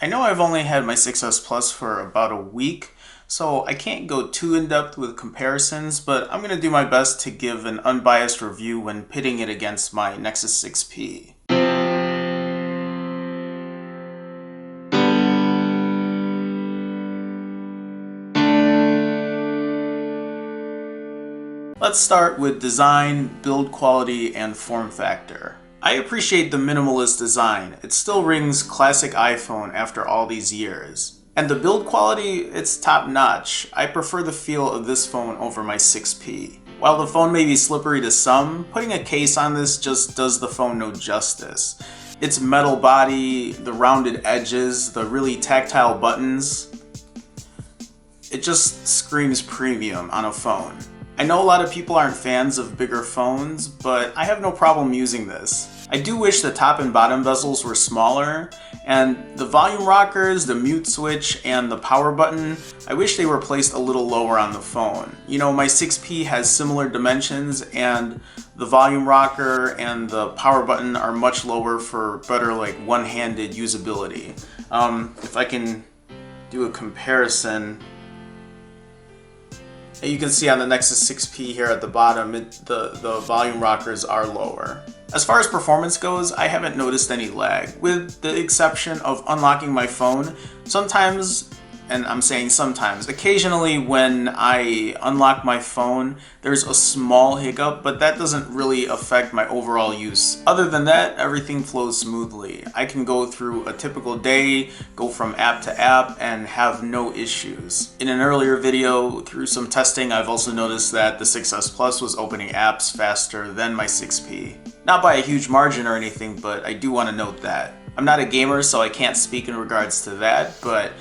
I know I've only had my 6S Plus for about a week, so I can't go too in-depth with comparisons, but I'm going to do my best to give an unbiased review when pitting it against my Nexus 6P. Let's start with design, build quality, and form factor. I appreciate the minimalist design. It still rings classic iPhone after all these years. And the build quality, it's top notch. I prefer the feel of this phone over my 6P. While the phone may be slippery to some, putting a case on this just does the phone no justice. Its metal body, the rounded edges, the really tactile buttons, it just screams premium on a phone. I know a lot of people aren't fans of bigger phones, but I have no problem using this. I do wish the top and bottom bezels were smaller, and the volume rockers, the mute switch, and the power button, I wish they were placed a little lower on the phone. You know, my 6P has similar dimensions, and the volume rocker and the power button are much lower for better like one-handed usability. If I can do a comparison, you can see on the Nexus 6P here at the bottom, the volume rockers are lower. As far as performance goes, I haven't noticed any lag, with the exception of unlocking my phone. Sometimes, and I'm saying sometimes, occasionally when I unlock my phone, there's a small hiccup, but that doesn't really affect my overall use. Other than that, everything flows smoothly. I can go through a typical day, go from app to app, and have no issues. In an earlier video, through some testing, I've also noticed that the 6S Plus was opening apps faster than my 6P. Not by a huge margin or anything, but I do want to note that. I'm not a gamer, so I can't speak in regards to that, but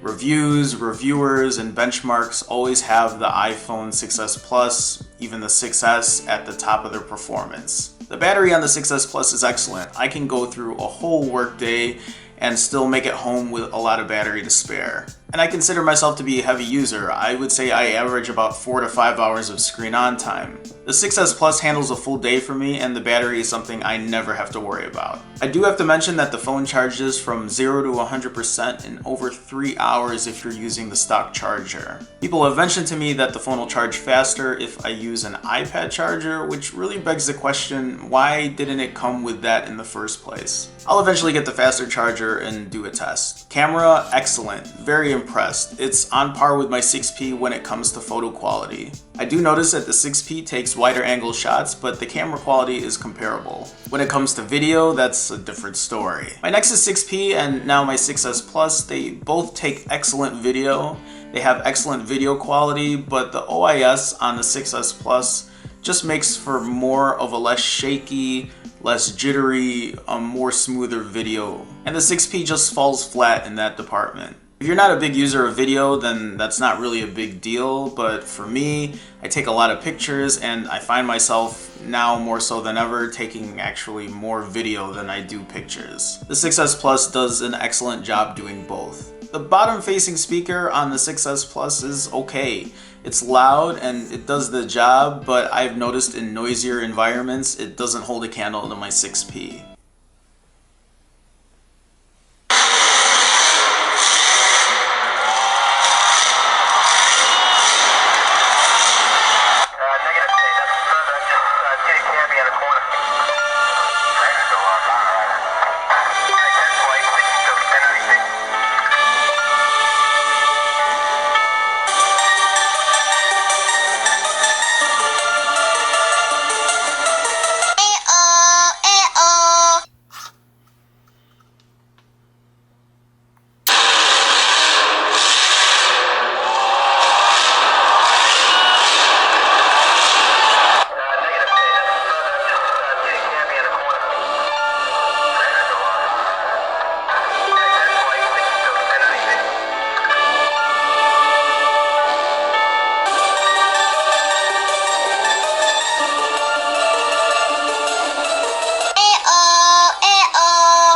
reviews, reviewers, and benchmarks always have the iPhone 6S Plus, even the 6S, at the top of their performance. The battery on the 6S Plus is excellent. I can go through a whole workday and still make it home with a lot of battery to spare. And I consider myself to be a heavy user. I would say I average about 4 to 5 hours of screen on time. The 6S Plus handles a full day for me, and the battery is something I never have to worry about. I do have to mention that the phone charges from 0 to 100% in over 3 hours if you're using the stock charger. People have mentioned to me that the phone will charge faster if I use an iPad charger, which really begs the question, why didn't it come with that in the first place? I'll eventually get the faster charger and do a test. Camera, excellent. Very impressed. It's on par with my 6P when it comes to photo quality. I do notice that the 6P takes wider angle shots, but the camera quality is comparable. When it comes to video, that's a different story. My Nexus 6P and now my 6S Plus, they both take excellent video. They have excellent video quality, but the OIS on the 6S Plus just makes for more of a less shaky, less jittery, more smoother video. And the 6P just falls flat in that department. If you're not a big user of video, then that's not really a big deal, but for me, I take a lot of pictures and I find myself now more so than ever taking actually more video than I do pictures. The 6S Plus does an excellent job doing both. The bottom facing speaker on the 6S Plus is okay. It's loud and it does the job, but I've noticed in noisier environments, it doesn't hold a candle to my 6P.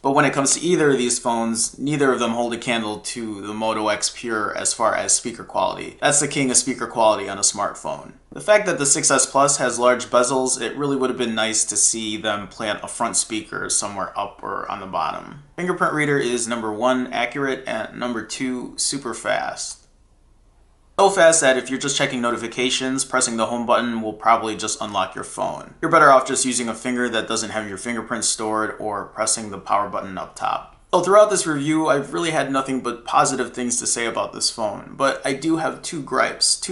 But when it comes to either of these phones, neither of them hold a candle to the Moto X Pure as far as speaker quality. That's the king of speaker quality on a smartphone. The fact that the 6S Plus has large bezels, it really would have been nice to see them plant a front speaker somewhere up or on the bottom. Fingerprint reader is number 1, accurate, and number 2, super fast. So fast that if you're just checking notifications, pressing the home button will probably just unlock your phone. You're better off just using a finger that doesn't have your fingerprint stored or pressing the power button up top. So throughout this review, I've really had nothing but positive things to say about this phone, but I do have two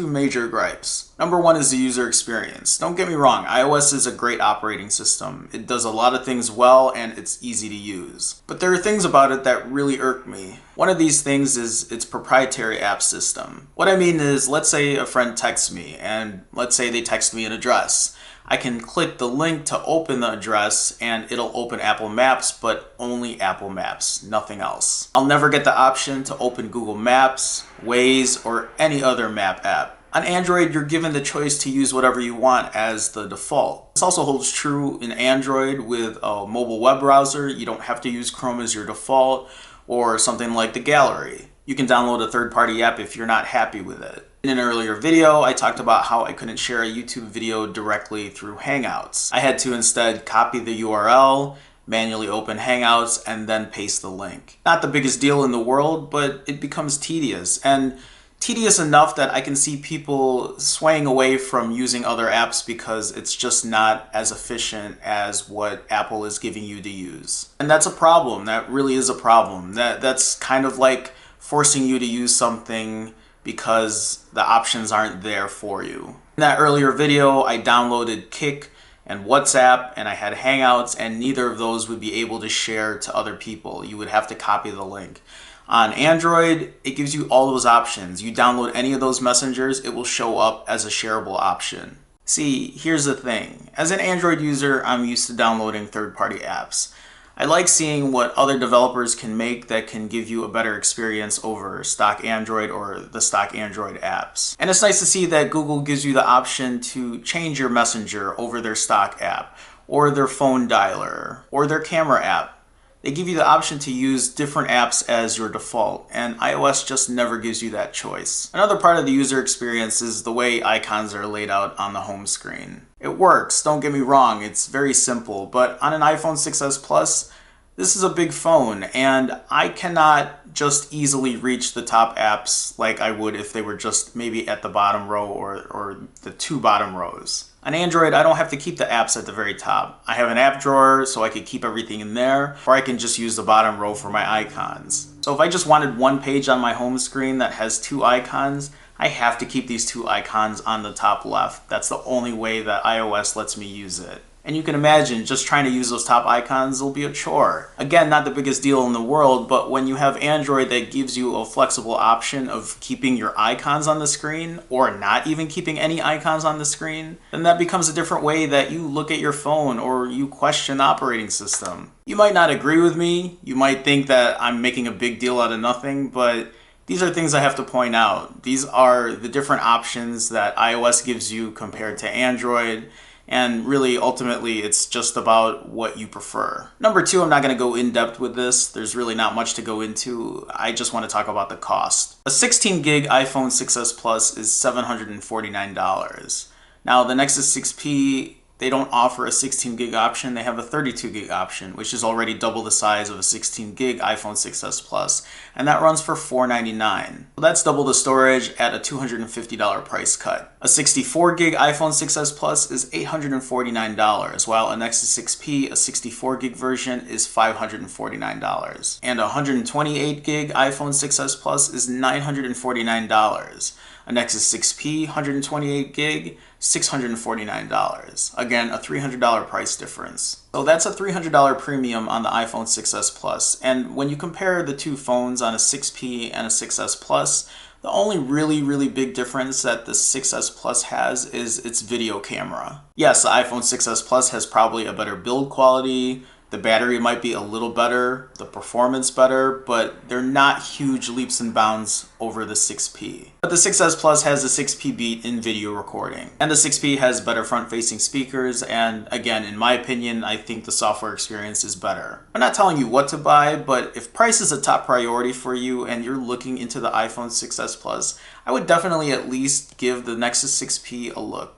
major gripes. Number 1 is the user experience. Don't get me wrong, iOS is a great operating system. It does a lot of things well and it's easy to use. But there are things about it that really irk me. One of these things is its proprietary app system. What I mean is, let's say a friend texts me, and let's say they text me an address. I can click the link to open the address and it'll open Apple Maps, but only Apple Maps, nothing else. I'll never get the option to open Google Maps, Waze, or any other map app. On Android, you're given the choice to use whatever you want as the default. This also holds true in Android with a mobile web browser. You don't have to use Chrome as your default or something like the gallery. You can download a third-party app if you're not happy with it. In an earlier video, I talked about how I couldn't share a YouTube video directly through Hangouts. I had to instead copy the URL, manually open Hangouts, and then paste the link. Not the biggest deal in the world, but it becomes tedious. And tedious enough that I can see people swaying away from using other apps because it's just not as efficient as what Apple is giving you to use. And that's a problem. That really is a problem. That's kind of like forcing you to use something because the options aren't there for you. In that earlier video, I downloaded Kik and WhatsApp, and I had Hangouts, and neither of those would be able to share to other people. You would have to copy the link. On Android, it gives you all those options. You download any of those messengers, it will show up as a shareable option. See, here's the thing. As an Android user, I'm used to downloading third-party apps. I like seeing what other developers can make that can give you a better experience over stock Android or the stock Android apps. And it's nice to see that Google gives you the option to change your Messenger over their stock app, or their phone dialer, or their camera app. They give you the option to use different apps as your default, and iOS just never gives you that choice. Another part of the user experience is the way icons are laid out on the home screen. It works, don't get me wrong, it's very simple, but on an iPhone 6s Plus, this is a big phone, and I cannot just easily reach the top apps like I would if they were just maybe at the bottom row or the 2 bottom rows. On Android, I don't have to keep the apps at the very top. I have an app drawer, so I can keep everything in there, or I can just use the bottom row for my icons. So if I just wanted one page on my home screen that has 2 icons, I have to keep these 2 icons on the top left. That's the only way that iOS lets me use it. And you can imagine just trying to use those top icons will be a chore. Again, not the biggest deal in the world, but when you have Android that gives you a flexible option of keeping your icons on the screen or not even keeping any icons on the screen, then that becomes a different way that you look at your phone or you question the operating system. You might not agree with me, you might think that I'm making a big deal out of nothing, but these are things I have to point out. These are the different options that iOS gives you compared to Android. And really, ultimately, it's just about what you prefer. Number 2, I'm not going to go in depth with this. There's really not much to go into. I just want to talk about the cost. A 16 gig iPhone 6s Plus is $749. Now, the Nexus 6P, they don't offer a 16 gig option. They have a 32 gig option, which is already double the size of a 16 gig iPhone 6s Plus, and that runs for $499. So that's double the storage at a $250 price cut. A 64 gig iPhone 6s Plus is $849, while a Nexus 6P, a 64 gig version, is $549. And a 128 gig iPhone 6s Plus is $949. A Nexus 6P, 128 gig, $649. Again, a $300 price difference. So that's a $300 premium on the iPhone 6s Plus. And when you compare the 2 phones on a 6P and a 6s Plus, the only really big difference that the 6s Plus has is its video camera. Yes, the iPhone 6s Plus has probably a better build quality, The battery might be a little better, the performance better, but they're not huge leaps and bounds over the 6P. But the 6S Plus has the 6P beat in video recording. And the 6P has better front-facing speakers, and again, in my opinion, I think the software experience is better. I'm not telling you what to buy, but if price is a top priority for you and you're looking into the iPhone 6S Plus, I would definitely at least give the Nexus 6P a look.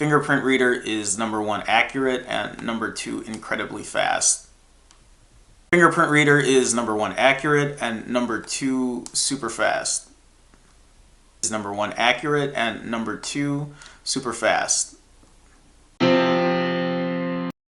Fingerprint reader is number 1 accurate and number 2 incredibly fast. Fingerprint reader is number 1 accurate and number 2 super fast. Is number 1 accurate and number 2 super fast.